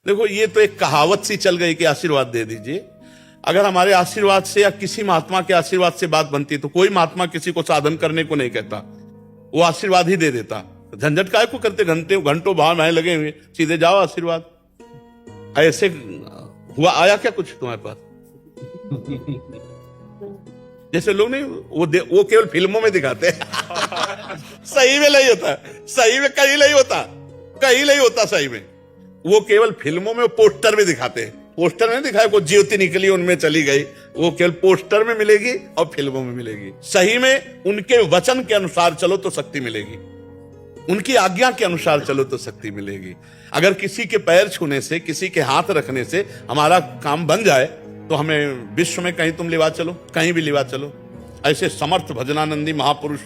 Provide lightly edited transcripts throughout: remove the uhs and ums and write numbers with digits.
देखो ये तो एक कहावत सी चल गई कि आशीर्वाद दे दीजिए। अगर हमारे आशीर्वाद से या किसी महात्मा के आशीर्वाद से बात बनती तो कोई महात्मा किसी को साधन करने को नहीं कहता, वो आशीर्वाद ही दे देता। झंझट काय को करते, घंटों भाव में लगे हुए, सीधे जाओ आशीर्वाद। ऐसे हुआ आया क्या कुछ तुम्हारे पास? जैसे लोग नहीं वो केवल फिल्मों में दिखाते हैं सही में नहीं होता, सही में कहीं नहीं होता, कहीं नहीं होता सही में। वो केवल फिल्मों में, पोस्टर में दिखाते हैं। पोस्टर में दिखाया को ज्योति निकली उनमें चली गई, वो केवल पोस्टर में मिलेगी और फिल्मों में मिलेगी। सही में उनके वचन के अनुसार चलो तो शक्ति मिलेगी, उनकी आज्ञा के अनुसार चलो तो शक्ति मिलेगी। अगर किसी के पैर छूने से, किसी के हाथ रखने से हमारा काम बन जाए तो हमें विश्व में कहीं तुम लिवा चलो, कहीं भी लिवा चलो। ऐसे समर्थ भजनानंदी महापुरुष,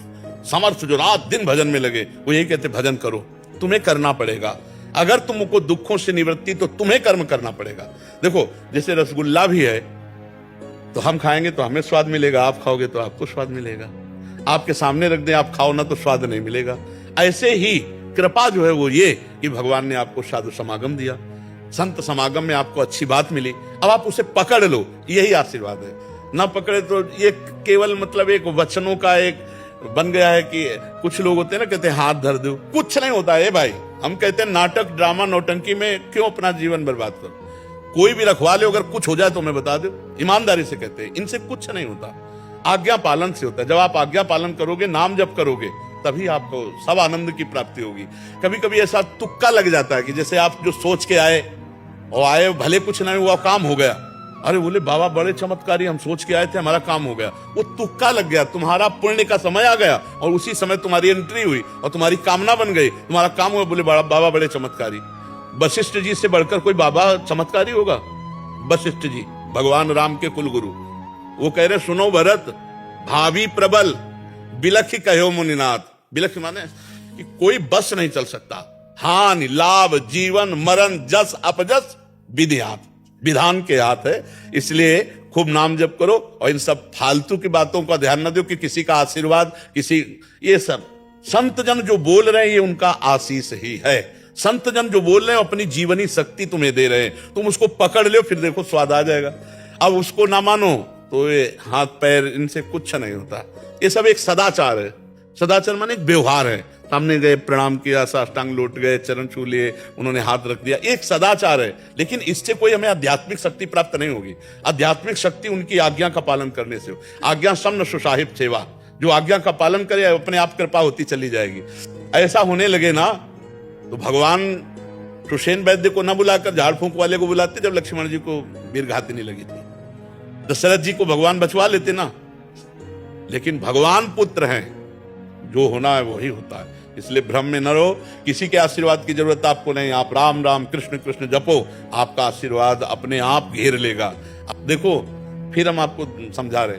समर्थ जो रात दिन भजन में लगे, वो यही कहते भजन करो, तुम्हें करना पड़ेगा। अगर तुमको दुखों से निवृत्ति तो तुम्हें कर्म करना पड़ेगा। देखो जैसे रसगुल्ला भी है तो हम खाएंगे तो हमें स्वाद मिलेगा, आप खाओगे तो आपको स्वाद मिलेगा। आपके सामने रख दें, आप खाओ ना तो स्वाद नहीं मिलेगा। ऐसे ही कृपा जो है वो ये कि भगवान ने आपको साधु समागम दिया, संत समागम में आपको अच्छी बात मिली, अब आप उसे पकड़ लो, यही आशीर्वाद है। ना पकड़े तो ये केवल मतलब एक वचनों का एक बन गया है कि कुछ लोग होते हैं ना, कहते हैं हाथ धर दो, कुछ नहीं होता है भाई। हम कहते हैं नाटक ड्रामा नौटंकी में क्यों अपना जीवन बर्बाद करो। कोई भी रखवा ले, अगर कुछ हो जाए तो मैं बता दो, ईमानदारी से कहते हैं, इनसे कुछ नहीं होता, आज्ञा पालन से होता है। जब आप आज्ञा पालन करोगे, नाम जप करोगे, तभी आपको सब आनंद की प्राप्ति होगी। कभी कभी ऐसा तुक्का लग जाता है कि जैसे आप जो सोच के आए और आए, भले कुछ नहीं हुआ, काम हो गया, अरे बोले बाबा बड़े चमत्कारी, हम सोच के आए थे, हमारा काम हो गया। वो तुक्का लग गया, तुम्हारा पुण्य का समय आ गया और उसी समय तुम्हारी एंट्री हुई और तुम्हारी कामना बन गई, तुम्हारा काम हुआ। बोले बाबा बड़े चमत्कारी। वशिष्ठ जी से बढ़कर कोई बाबा चमत्कारी होगा? वशिष्ठ जी भगवान राम के कुलगुरु, वो कह रहे सुनो भरत, भावी प्रबल बिलख कहो मुनिनाथ। बिलख माने कि कोई बस नहीं चल सकता, हानि लाभ जीवन मरण जस अपजस विधि हाथ, विधान के हाथ है। इसलिए खूब नाम जप करो और इन सब फालतू की बातों का ध्यान न दो कि किसी का आशीर्वाद, किसी, ये सब संत जन जो बोल रहे हैं ये उनका आशीष ही है। संत जन जो बोल रहे हैं अपनी जीवनी शक्ति तुम्हें दे रहे हैं, तुम उसको पकड़ लो, फिर देखो स्वाद आ जाएगा। अब उसको ना मानो तो ये हाथ पैर, इनसे कुछ नहीं होता। ये सब एक सदाचार है। सदाचार माने एक व्यवहार है। सामने गए, प्रणाम किया, साष्टांग लौट गए, चरण छू लिए, उन्होंने हाथ रख दिया, एक सदाचार है। लेकिन इससे कोई हमें आध्यात्मिक शक्ति प्राप्त नहीं होगी। आध्यात्मिक शक्ति उनकी आज्ञा का पालन करने से हो। आज्ञा सम्न सुसाहिब सेवा, जो आज्ञा का पालन करे अपने आप कृपा होती चली जाएगी। ऐसा होने लगे ना तो भगवान सुषेण वैद्य को न बुलाकर झाड़ फूंक वाले को बुलाते, जब लक्ष्मण जी को वीरघाती नहीं लगी थी। दशरथ जी को भगवान बचवा लेते ना। लेकिन भगवान पुत्र हैं, जो होना है वही होता है। इसलिए भ्रम में न रहो, किसी के आशीर्वाद की जरूरत आपको नहीं। आप राम राम कृष्ण कृष्ण जपो, आपका आशीर्वाद अपने आप घेर लेगा। अब देखो फिर हम आपको समझा रहे,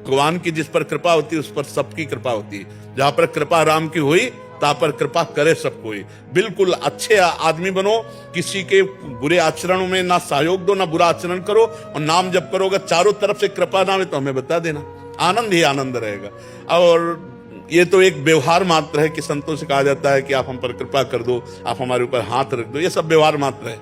भगवान की जिस पर कृपा होती है उस पर सबकी कृपा होती है। जहां पर कृपा राम की हुई ता पर कृपा करे सब कोई। बिल्कुल अच्छे आदमी बनो, किसी के बुरे आचरणों में ना सहयोग दो, ना बुरा आचरण करो, और नाम जप करो। अगर चारों तरफ से कृपा ना हो तो हमें बता देना, आनंद ही आनंद रहेगा। और ये तो एक व्यवहार मात्र है कि संतों से कहा जाता है कि आप हम पर कृपा कर दो, आप हमारे ऊपर हाथ रख दो, ये सब व्यवहार मात्र है।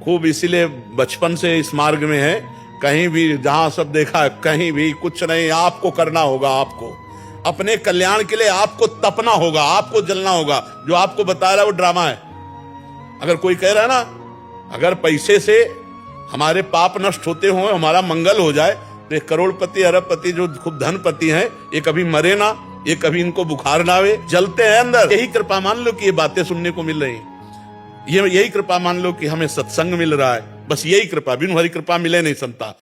खूब इसीलिए बचपन से इस मार्ग में है, कहीं भी जहां सब देखा है, कहीं भी कुछ नहीं, आपको करना होगा। आपको अपने कल्याण के लिए आपको तपना होगा, आपको जलना होगा। जो आपको बता रहा है वो ड्रामा है। अगर कोई कह रहा है ना, अगर पैसे से हमारे पाप नष्ट होते हो, हमारा मंगल हो जाए, तो ये करोड़पति अरबपति जो खूब धनपति हैं, ये कभी मरे ना, ये कभी इनको बुखार ना आवे, जलते हैं अंदर। यही कृपा मान लो कि ये बातें सुनने को मिल रही हैं, यही कृपा मान लो कि हमें सत्संग मिल रहा है। बस यही कृपा, बिनु हरि कृपा मिले नहीं संता।